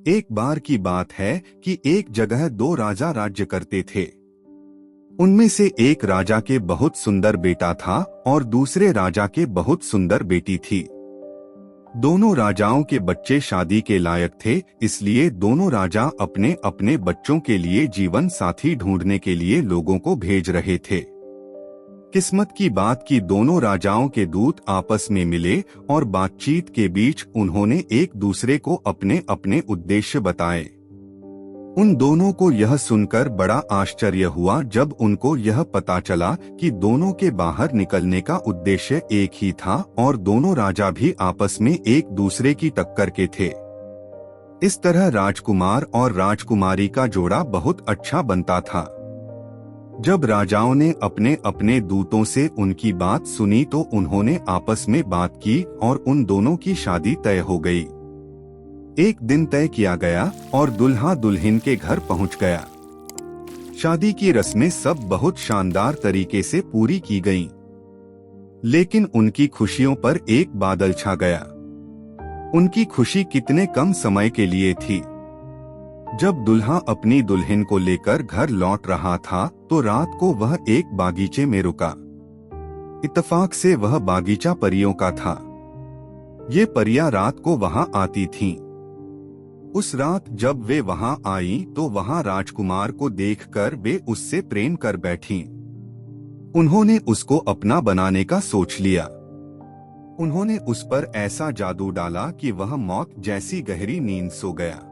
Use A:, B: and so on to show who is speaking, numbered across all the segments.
A: एक बार की बात है कि एक जगह दो राजा राज्य करते थे। उनमें से एक राजा के बहुत सुंदर बेटा था और दूसरे राजा के बहुत सुंदर बेटी थी। दोनों राजाओं के बच्चे शादी के लायक थे, इसलिए दोनों राजा अपने अपने बच्चों के लिए जीवन साथी ढूंढने के लिए लोगों को भेज रहे थे। किस्मत की बात कि दोनों राजाओं के दूत आपस में मिले और बातचीत के बीच उन्होंने एक दूसरे को अपने अपने उद्देश्य बताए। उन दोनों को यह सुनकर बड़ा आश्चर्य हुआ जब उनको यह पता चला कि दोनों के बाहर निकलने का उद्देश्य एक ही था और दोनों राजा भी आपस में एक दूसरे की टक्कर के थे। इस तरह राजकुमार और राजकुमारी का जोड़ा बहुत अच्छा बनता था। जब राजाओं ने अपने अपने दूतों से उनकी बात सुनी तो उन्होंने आपस में बात की और उन दोनों की शादी तय हो गई। एक दिन तय किया गया और दुल्हा दुल्हन के घर पहुंच गया। शादी की रस्में सब बहुत शानदार तरीके से पूरी की गईं। लेकिन उनकी खुशियों पर एक बादल छा गया। उनकी खुशी कितने कम समय के लिए थी। जब दुल्हा अपनी दुल्हन को लेकर घर लौट रहा था तो रात को वह एक बागीचे में रुका। इत्तेफाक से वह बागीचा परियों का था। ये परियां रात को वहां आती थीं। उस रात जब वे वहां आईं तो वहां राजकुमार को देखकर वे उससे प्रेम कर बैठीं। उन्होंने उसको अपना बनाने का सोच लिया। उन्होंने उस पर ऐसा जादू डाला कि वह मौत जैसी गहरी नींद सो गया।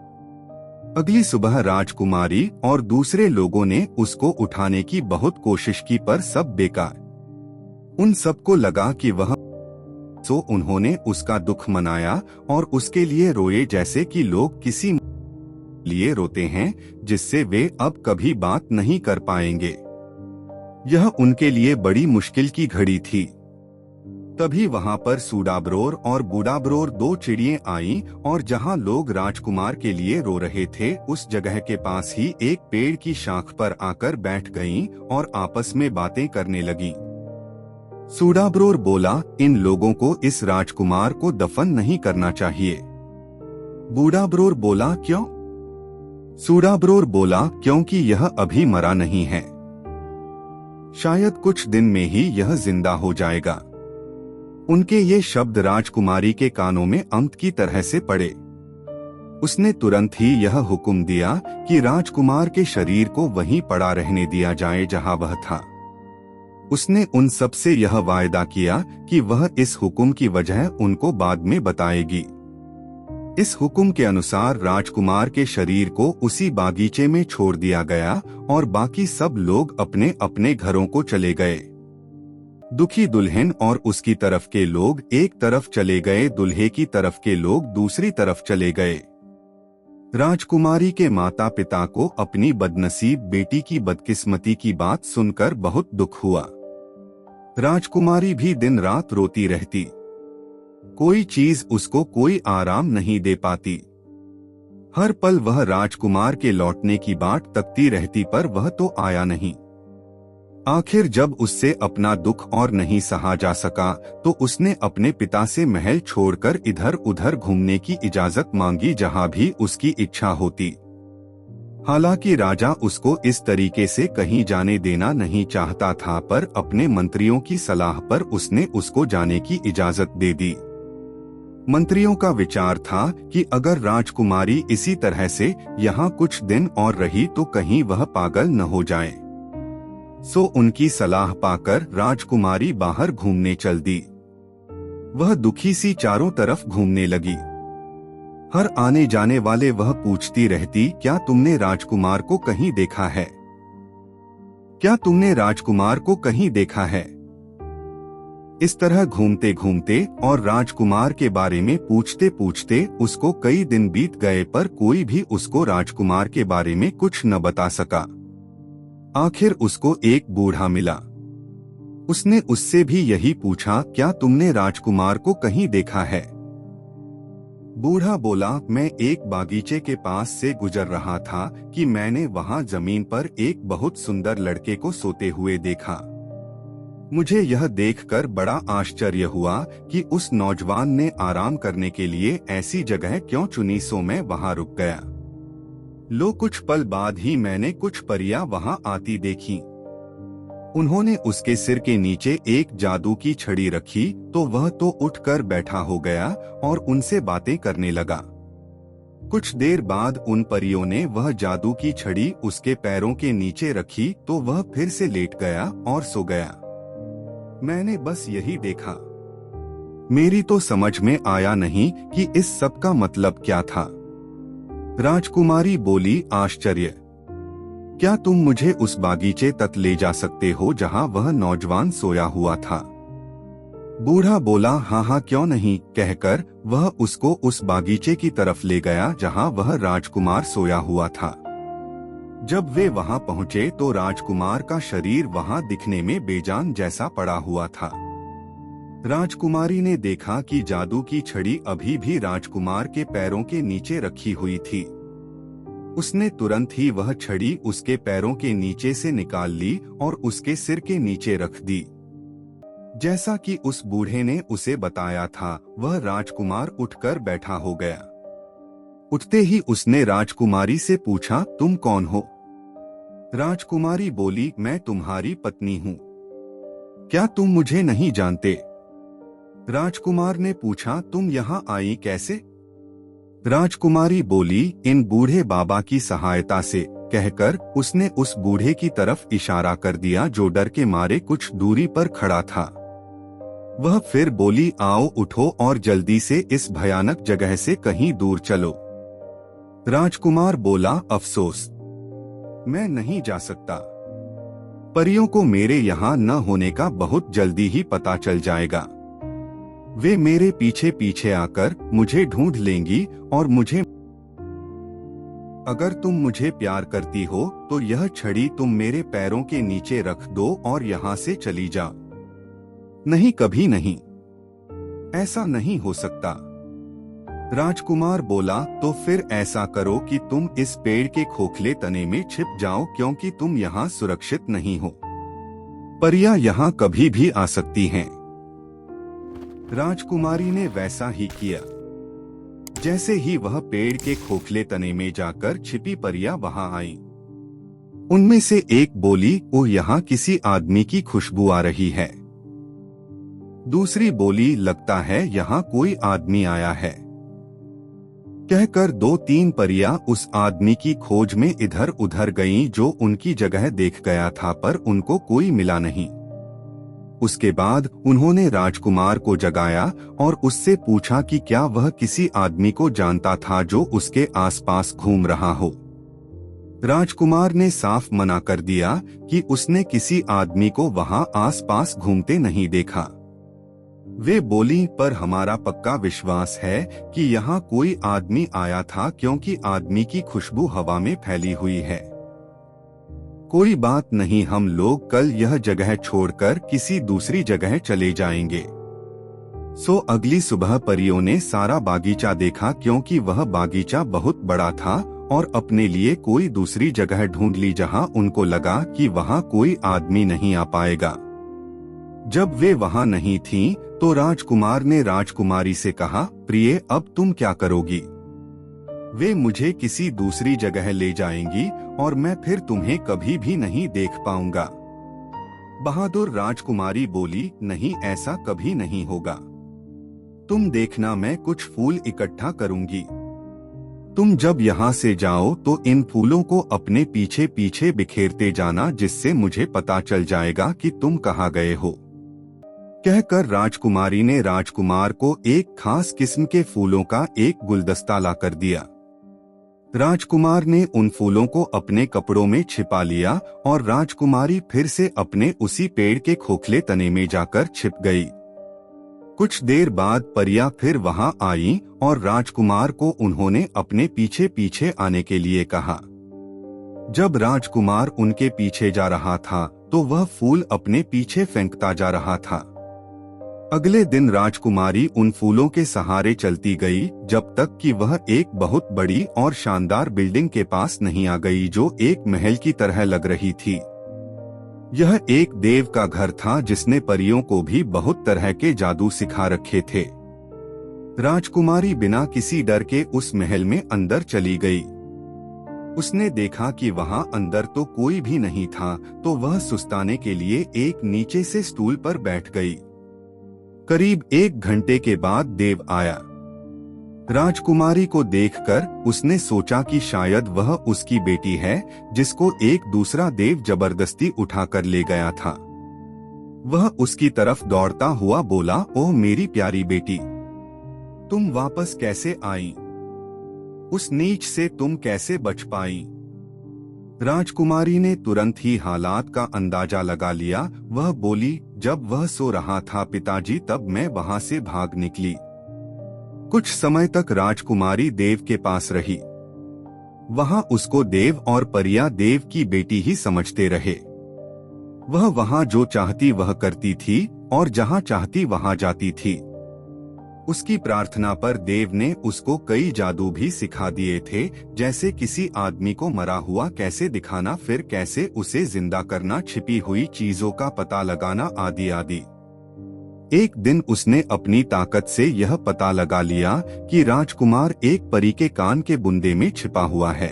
A: अगली सुबह राजकुमारी और दूसरे लोगों ने उसको उठाने की बहुत कोशिश की पर सब बेकार। उन सबको लगा कि वह सो उन्होंने उसका दुख मनाया और उसके लिए रोए जैसे कि लोग किसी लिए रोते हैं जिससे वे अब कभी बात नहीं कर पाएंगे। यह उनके लिए बड़ी मुश्किल की घड़ी थी। तभी वहां पर सूडाब्रोर और बूडाब्रोर दो चिड़ियां आईं और जहां लोग राजकुमार के लिए रो रहे थे उस जगह के पास ही एक पेड़ की शाख पर आकर बैठ गईं और आपस में बातें करने लगीं। सूडाब्रोर बोला, इन लोगों को इस राजकुमार को दफन नहीं करना चाहिए। बूडाब्रोर बोला, क्यों? सूडाब्रोर बोला, क्योंकि यह अभी मरा नहीं है। शायद कुछ दिन में ही यह जिंदा हो जाएगा। उनके ये शब्द राजकुमारी के कानों में अमृत की तरह से पड़े। उसने तुरंत ही यह हुक्म दिया कि राजकुमार के शरीर को वहीं पड़ा रहने दिया जाए जहां वह था। उसने उन सब से यह वायदा किया कि वह इस हुक्म की वजह उनको बाद में बताएगी। इस हुक्म के अनुसार राजकुमार के शरीर को उसी बागीचे में छोड़ दिया गया और बाकी सब लोग अपने अपने घरों को चले गए। दुखी दुल्हन और उसकी तरफ के लोग एक तरफ चले गए, दूल्हे की तरफ के लोग दूसरी तरफ चले गए। राजकुमारी के माता पिता को अपनी बदनसीब बेटी की बदकिस्मती की बात सुनकर बहुत दुख हुआ। राजकुमारी भी दिन रात रोती रहती। कोई चीज उसको कोई आराम नहीं दे पाती। हर पल वह राजकुमार के लौटने की बाट तकती रहती पर वह तो आया नहीं। आखिर जब उससे अपना दुख और नहीं सहा जा सका तो उसने अपने पिता से महल छोड़कर इधर उधर घूमने की इजाजत मांगी जहां भी उसकी इच्छा होती। हालांकि राजा उसको इस तरीके से कहीं जाने देना नहीं चाहता था पर अपने मंत्रियों की सलाह पर उसने उसको जाने की इजाजत दे दी। मंत्रियों का विचार था कि अगर राजकुमारी इसी तरह से यहाँ कुछ दिन और रही तो कहीं वह पागल न हो जाए। सो उनकी सलाह पाकर राजकुमारी बाहर घूमने चल दी। वह दुखी सी चारों तरफ घूमने लगी। हर आने जाने वाले वह पूछती रहती, क्या तुमने राजकुमार को कहीं देखा है? क्या तुमने राजकुमार को कहीं देखा है? इस तरह घूमते घूमते और राजकुमार के बारे में पूछते पूछते उसको कई दिन बीत गए पर कोई भी उसको राजकुमार के बारे में कुछ न बता सका। आखिर उसको एक बूढ़ा मिला। उसने उससे भी यही पूछा, क्या तुमने राजकुमार को कहीं देखा है? बूढ़ा बोला, मैं एक बागीचे के पास से गुजर रहा था कि मैंने वहां जमीन पर एक बहुत सुंदर लड़के को सोते हुए देखा। मुझे यह देखकर बड़ा आश्चर्य हुआ कि उस नौजवान ने आराम करने के लिए ऐसी जगह क्यों चुनी, सो मैं वहां रुक गया। कुछ पल बाद ही मैंने कुछ परियां वहां आती देखी। उन्होंने उसके सिर के नीचे एक जादू की छड़ी रखी तो वह तो उठकर बैठा हो गया और उनसे बातें करने लगा। कुछ देर बाद उन परियों ने वह जादू की छड़ी उसके पैरों के नीचे रखी तो वह फिर से लेट गया और सो गया। मैंने बस यही देखा। मेरी तो समझ में आया नहीं कि इस सब का मतलब क्या था। राजकुमारी बोली, आश्चर्य, क्या तुम मुझे उस बागीचे तक ले जा सकते हो जहां वह नौजवान सोया हुआ था? बूढ़ा बोला, हाँ हाँ क्यों नहीं, कहकर वह उसको उस बागीचे की तरफ ले गया जहां वह राजकुमार सोया हुआ था। जब वे वहां पहुंचे तो राजकुमार का शरीर वहां दिखने में बेजान जैसा पड़ा हुआ था। राजकुमारी ने देखा कि जादू की छड़ी अभी भी राजकुमार के पैरों के नीचे रखी हुई थी। उसने तुरंत ही वह छड़ी उसके पैरों के नीचे से निकाल ली और उसके सिर के नीचे रख दी। जैसा कि उस बूढ़े ने उसे बताया था, वह राजकुमार उठकर बैठा हो गया। उठते ही उसने राजकुमारी से पूछा, तुम कौन हो? राजकुमारी बोली, मैं तुम्हारी पत्नी हूँ। क्या तुम मुझे नहीं जानते? राजकुमार ने पूछा, तुम यहाँ आई कैसे? राजकुमारी बोली, इन बूढ़े बाबा की सहायता से, कहकर उसने उस बूढ़े की तरफ इशारा कर दिया जो डर के मारे कुछ दूरी पर खड़ा था। वह फिर बोली, आओ उठो और जल्दी से इस भयानक जगह से कहीं दूर चलो। राजकुमार बोला, अफसोस, मैं नहीं जा सकता। परियों को मेरे यहाँ न होने का बहुत जल्दी ही पता चल जाएगा। वे मेरे पीछे पीछे आकर मुझे ढूंढ लेंगी और मुझे, अगर तुम मुझे प्यार करती हो तो यह छड़ी तुम मेरे पैरों के नीचे रख दो और यहाँ से चली जाओ। नहीं, कभी नहीं, ऐसा नहीं हो सकता। राजकुमार बोला, तो फिर ऐसा करो कि तुम इस पेड़ के खोखले तने में छिप जाओ, क्योंकि तुम यहाँ सुरक्षित नहीं हो। परियां यहाँ कभी भी आ सकती हैं। राजकुमारी ने वैसा ही किया। जैसे ही वह पेड़ के खोखले तने में जाकर छिपी, परियां वहां आईं। उनमें से एक बोली, ओह, यहाँ किसी आदमी की खुशबू आ रही है। दूसरी बोली, लगता है यहाँ कोई आदमी आया है। कहकर 2-3 परियां उस आदमी की खोज में इधर उधर गईं जो उनकी जगह देख गया था, पर उनको कोई मिला नहीं। उसके बाद उन्होंने राजकुमार को जगाया और उससे पूछा कि क्या वह किसी आदमी को जानता था जो उसके आसपास घूम रहा हो। राजकुमार ने साफ मना कर दिया कि उसने किसी आदमी को वहां आसपास घूमते नहीं देखा। वे बोली, पर हमारा पक्का विश्वास है कि यहाँ कोई आदमी आया था, क्योंकि आदमी की खुशबू हवा में फैली हुई है। कोई बात नहीं, हम लोग कल यह जगह छोड़कर किसी दूसरी जगह चले जाएंगे। सो अगली सुबह परियों ने सारा बागीचा देखा, क्योंकि वह बागीचा बहुत बड़ा था, और अपने लिए कोई दूसरी जगह ढूंढ ली जहां उनको लगा कि वहां कोई आदमी नहीं आ पाएगा। जब वे वहां नहीं थीं, तो राजकुमार ने राजकुमारी से कहा, प्रिय, अब तुम क्या करोगी? वे मुझे किसी दूसरी जगह ले जाएंगी और मैं फिर तुम्हें कभी भी नहीं देख पाऊंगा। बहादुर राजकुमारी बोली, नहीं, ऐसा कभी नहीं होगा। तुम देखना, मैं कुछ फूल इकट्ठा करूंगी। तुम जब यहाँ से जाओ तो इन फूलों को अपने पीछे पीछे बिखेरते जाना, जिससे मुझे पता चल जाएगा कि तुम कहाँ गए हो। कहकर राजकुमारी ने राजकुमार को एक खास किस्म के फूलों का एक गुलदस्ता ला कर दिया। राजकुमार ने उन फूलों को अपने कपड़ों में छिपा लिया और राजकुमारी फिर से अपने उसी पेड़ के खोखले तने में जाकर छिप गई। कुछ देर बाद परियां फिर वहां आईं और राजकुमार को उन्होंने अपने पीछे पीछे आने के लिए कहा। जब राजकुमार उनके पीछे जा रहा था तो वह फूल अपने पीछे फेंकता जा रहा था। अगले दिन राजकुमारी उन फूलों के सहारे चलती गई जब तक कि वह एक बहुत बड़ी और शानदार बिल्डिंग के पास नहीं आ गई, जो एक महल की तरह लग रही थी। यह एक देव का घर था जिसने परियों को भी बहुत तरह के जादू सिखा रखे थे। राजकुमारी बिना किसी डर के उस महल में अंदर चली गई। उसने देखा कि वहां अंदर तो कोई भी नहीं था, तो वह सुस्ताने के लिए एक नीचे से स्टूल पर बैठ गई। करीब 1 घंटे के बाद देव आया। राजकुमारी को देखकर उसने सोचा कि शायद वह उसकी बेटी है जिसको एक दूसरा देव जबरदस्ती उठाकर ले गया था। वह उसकी तरफ दौड़ता हुआ बोला, ओह मेरी प्यारी बेटी, तुम वापस कैसे आई? उस नीच से तुम कैसे बच पाई? राजकुमारी ने तुरंत ही हालात का अंदाजा लगा लिया। वह बोली, जब वह सो रहा था पिताजी, तब मैं वहां से भाग निकली। कुछ समय तक राजकुमारी देव के पास रही। वहां उसको देव और परिया देव की बेटी ही समझते रहे। वह वहां जो चाहती वह करती थी और जहां चाहती वहां जाती थी। उसकी प्रार्थना पर देव ने उसको कई जादू भी सिखा दिए थे, जैसे किसी आदमी को मरा हुआ कैसे दिखाना, फिर कैसे उसे जिंदा करना, छिपी हुई चीजों का पता लगाना, आदि आदि। एक दिन उसने अपनी ताकत से यह पता लगा लिया कि राजकुमार एक परी के कान के बुंदे में छिपा हुआ है।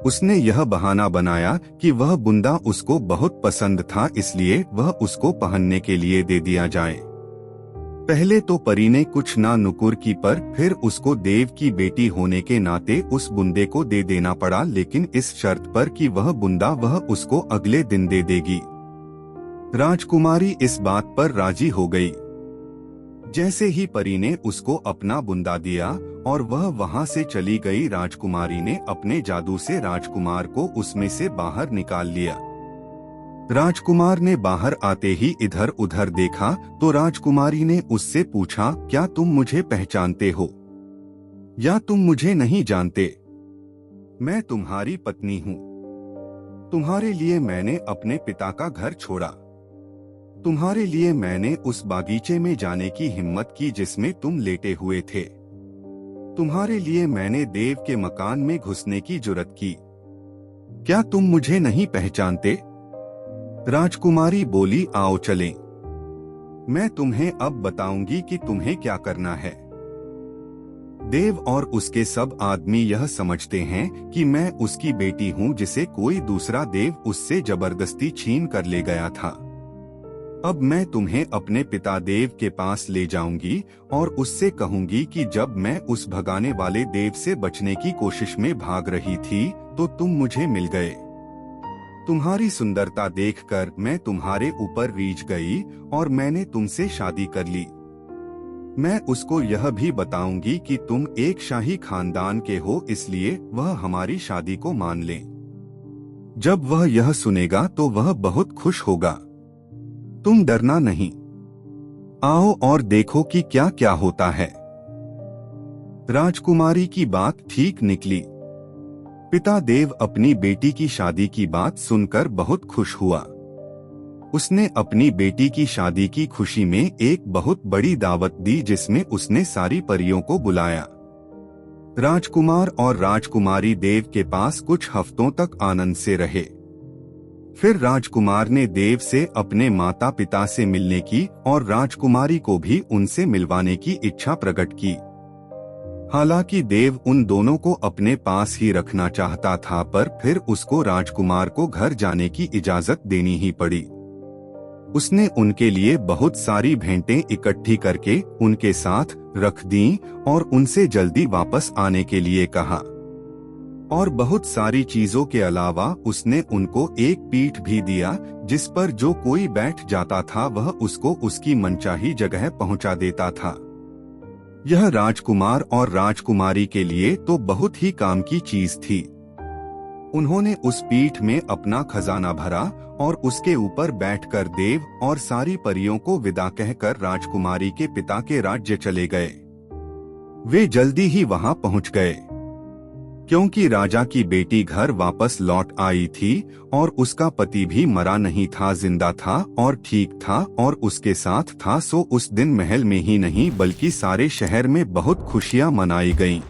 A: उसने यह बहाना बनाया कि वह बुंदा उसको बहुत पसंद था, इसलिए वह उसको पहनने के लिए दे दिया जाए। पहले तो परी ने कुछ ना नुकुर की, पर फिर उसको देव की बेटी होने के नाते उस बुंदे को दे देना पड़ा, लेकिन इस शर्त पर कि वह बुंदा वह उसको अगले दिन दे देगी। राजकुमारी इस बात पर राजी हो गई। जैसे ही परी ने उसको अपना बुंदा दिया और वह वहां से चली गई, राजकुमारी ने अपने जादू से राजकुमार को उसमें से बाहर निकाल लिया। राजकुमार ने बाहर आते ही इधर उधर देखा तो राजकुमारी ने उससे पूछा, क्या तुम मुझे पहचानते हो या तुम मुझे नहीं जानते? मैं तुम्हारी पत्नी हूँ। तुम्हारे लिए मैंने अपने पिता का घर छोड़ा। तुम्हारे लिए मैंने उस बागीचे में जाने की हिम्मत की जिसमें तुम लेटे हुए थे। तुम्हारे लिए मैंने देव के मकान में घुसने की जुर्रत की। क्या तुम मुझे नहीं पहचानते? राजकुमारी बोली, आओ चलें। मैं तुम्हें अब बताऊंगी कि तुम्हें क्या करना है। देव और उसके सब आदमी यह समझते हैं कि मैं उसकी बेटी हूँ जिसे कोई दूसरा देव उससे जबरदस्ती छीन कर ले गया था। अब मैं तुम्हें अपने पिता देव के पास ले जाऊंगी और उससे कहूंगी कि जब मैं उस भगाने वाले देव से बचने की कोशिश में भाग रही थी तो तुम मुझे मिल गए। तुम्हारी सुंदरता देखकर मैं तुम्हारे ऊपर रीझ गई और मैंने तुमसे शादी कर ली। मैं उसको यह भी बताऊंगी कि तुम एक शाही खानदान के हो, इसलिए वह हमारी शादी को मान ले। जब वह यह सुनेगा तो वह बहुत खुश होगा। तुम डरना नहीं, आओ और देखो कि क्या क्या होता है। राजकुमारी की बात ठीक निकली। पिता देव अपनी बेटी की शादी की बात सुनकर बहुत खुश हुआ। उसने अपनी बेटी की शादी की खुशी में एक बहुत बड़ी दावत दी जिसमें उसने सारी परियों को बुलाया। राजकुमार और राजकुमारी देव के पास कुछ हफ्तों तक आनंद से रहे। फिर राजकुमार ने देव से अपने माता पिता से मिलने की और राजकुमारी को भी उनसे मिलवाने की इच्छा प्रकट की। हालांकि देव उन दोनों को अपने पास ही रखना चाहता था, पर फिर उसको राजकुमार को घर जाने की इजाजत देनी ही पड़ी। उसने उनके लिए बहुत सारी भेंटें इकट्ठी करके उनके साथ रख दी और उनसे जल्दी वापस आने के लिए कहा। और बहुत सारी चीजों के अलावा उसने उनको एक पीठ भी दिया जिस पर जो कोई बैठ जाता था वह उसको उसकी मनचाही जगह पहुंचा देता था। यह राजकुमार और राजकुमारी के लिए तो बहुत ही काम की चीज थी। उन्होंने उस पीठ में अपना खजाना भरा और उसके ऊपर बैठकर देव और सारी परियों को विदा कहकर राजकुमारी के पिता के राज्य चले गए। वे जल्दी ही वहां पहुंच गए, क्योंकि राजा की बेटी घर वापस लौट आई थी और उसका पति भी मरा नहीं था, जिंदा था और ठीक था और उसके साथ था। सो उस दिन महल में ही नहीं बल्कि सारे शहर में बहुत खुशियां मनाई गईं।